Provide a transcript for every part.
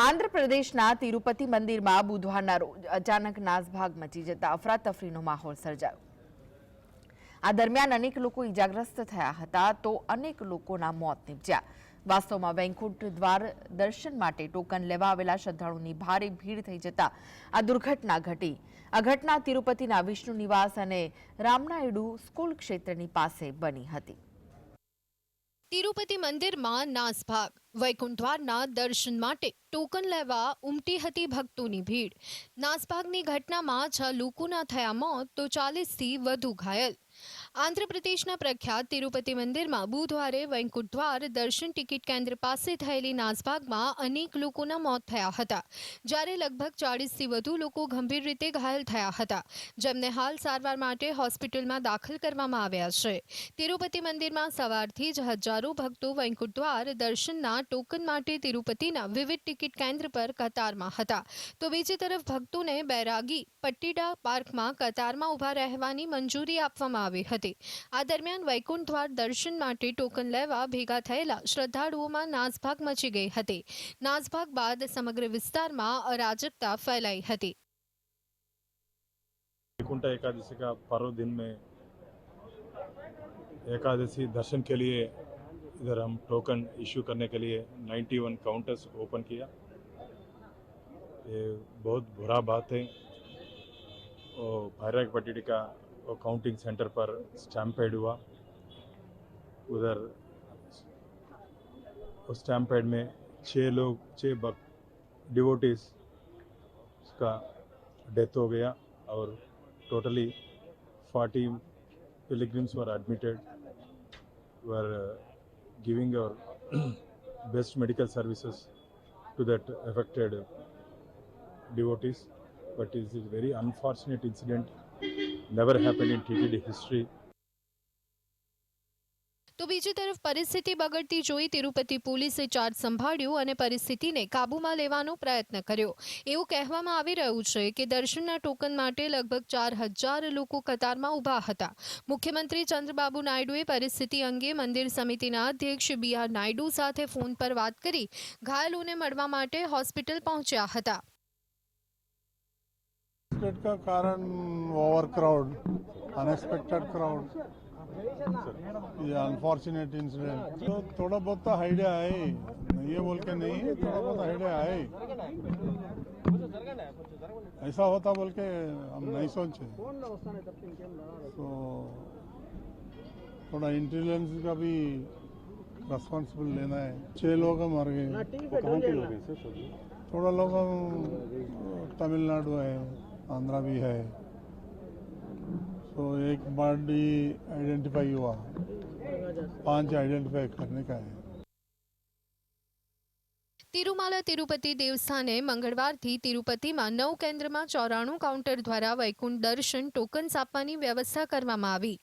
આંધ્ર પ્રદેશના તિરુપતિ મંદિરમાં બુધવારના રોજ અચાનક નાસભાગ મચી જતા અફરાતફરીનો માહોલ સર્જાયો। આ દરમિયાન અનેક લોકો ઇજાગ્રસ્ત થયા હતા તો અનેક લોકોના મોત નીપજ્યા। વાસ્તવમાં વૈકુંઠ દ્વાર દર્શન માટે ટોકન લેવા આવેલા શ્રદ્ધાળુઓની ભારે ભીડ થઈ જતા આ દુર્ઘટના ઘટી। આ ઘટના તિરુપતિના વિષ્ણુ નિવાસ અને રામનાયડુ સ્કૂલ ક્ષેત્રની પાસે બની હતી। તિરુપતિ મંદિરમાં નાસભાગ વૈકુંઠ દ્વારના દર્શન માટે ટોકન લેવા ઉમટી હતી ભક્તોની ભીડ। નાસભાગની ઘટનામાં 6 લોકોના થયા મોત તો 40થી વધુ ઘાયલ। આંધ્રપ્રદેશના પ્રખ્યાત તિરુપતિ મંદિરમાં બુધવારે વૈકુંઠ દ્વાર દર્શન ટિકિટ કેન્દ્ર પાસે થયેલી નાસભાગમાં અનેક લોકોના મોત થયા હતા, જ્યારે લગભગ 40થી વધુ લોકો ગંભીર રીતે ઘાયલ થયા હતા, જેમને હાલ સારવાર માટે હોસ્પિટલમાં દાખલ કરવામાં આવ્યા છે। તિરુપતિ મંદિરમાં સવારથી જ હજારો ભક્તો વૈકુંઠ દ્વાર દર્શનના ટોકન માટે તિરુપતિના વિવિધ ટિકિટ કેન્દ્ર પર કતારમાં હતા, તો બીજી તરફ ભક્તોને બૈરાગી પટ્ટીડા પાર્કમાં કતારમાં ઊભા રહેવાની મંજૂરી આપવામાં આવી હતી। આ દરમિયાન વૈકુંઠ દ્વાર દર્શન માટે ટોકન લેવા ભેગા થયેલા શ્રદ્ધાળુઓમાં નાસભાગ મચી ગઈ હતી। નાસભાગ બાદ સમગ્ર વિસ્તારમાં અરાજકતા ફેલાઈ હતી। वैकुंठ एकादशी का पर्व दिन में एकादशी दर्शन के लिए इधर हम टोकन इश्यू करने के लिए 91 काउंटर्स ओपन किया। ये बहुत बुरा बात है। और भैरवपट्टी का काउंटिंग सेंटर पर स्टैम्पेड हुआ। उधर उस स्टैम्पेड में 6 डिवोटीज का डेथ हो गया और totally 40 pilgrims were admitted, were giving our best medical services to that affected devotees. But it is a very unfortunate incident, never happened in TTD history. તો બીજી તરફ પરિસ્થિતિ બગડતી જોઈ તિરુપતિ પોલીસે ચાર્જ સંભાળ્યો અને પરિસ્થિતિને કાબૂમાં લેવાનો પ્રયત્ન કર્યો। એવું કહેવામાં આવી રહ્યું છે કે દર્શનના ટોકન માટે લગભગ 4000 લોકો કતારમાં ઊભા હતા। મુખ્યમંત્રી ચંદ્રબાબુ નાયડુએ પરિસ્થિતિ અંગે મંદિર સમિતિના અધ્યક્ષ BR નાયડુ સાથે ફોન પર વાત કરી ઘાયલોને મળવા માટે હોસ્પિટલ પહોંચ્યા હતા। का कारण ओवर क्राउड, अनएक्सपेक्टेड क्राउड, ये अनफॉर्चुनेट इंसिडेंट। तो थोड़ा बहुत तो आइडिया है, ये बोल के नहीं है, थोड़ा बहुत आइडिया है। ऐसा होता बोल के हम नहीं सोचे। तो थोड़ा इंटेलिजेंस का भी रेस्पॉन्सिबल लेना है। 6 लोग मर गए। कहाँ के लोग हैं सर? थोड़ा लोग तमिलनाडु है, आंध्रा भी है। तो एक बॉडी आइडेंटिफाई हुआ, 5 आइडेंटिफाई करने का है। તિરુમાલા તિરુપતિ દેવસ્થાને મંગળવારથી તિરુપતિમાં 9 કેન્દ્રમાં 94 કાઉન્ટર દ્વારા વૈકુંઠ દર્શન ટોકન્સ આપવાની વ્યવસ્થા કરવામાં આવી।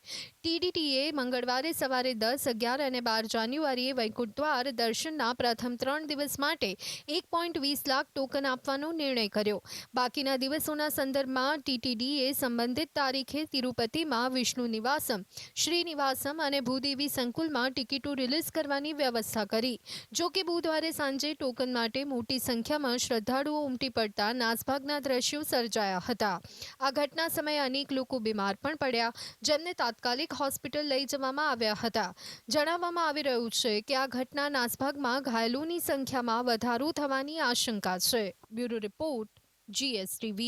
TDTએ મંગળવારે સવારે 10, 11 અને 12 જાન્યુઆરીએ વૈકુંઠ દ્વાર દર્શનના પ્રથમ 3 દિવસ માટે 1.20 લાખ ટોકન આપવાનો નિર્ણય કર્યો। બાકીના દિવસોના સંદર્ભમાં TTDએ સંબંધિત તારીખે તિરુપતિમાં વિષ્ણુ નિવાસમ, શ્રીનિવાસમ અને ભૂદેવી સંકુલમાં ટિકિટો રિલીઝ કરવાની વ્યવસ્થા કરી। જો કે બુધવારે સાંજે ટોકન માટે મોટી સંખ્યામાં શ્રદ્ધાળુઓ ઉમટી પડતા નાસભાગના દ્રશ્યો સર્જાયા હતા। આ ઘટના સમયે અનેક લોકો બીમાર પણ પડ્યા, જેમને તાત્કાલિક હોસ્પિટલ લઈ જવામાં આવ્યા હતા। જણાવવામાં આવી રહ્યું છે કે આ ઘટના નાસભાગમાં ઘાયલોની સંખ્યામાં વધારો થવાની આશંકા છે। Bureau report GSTV।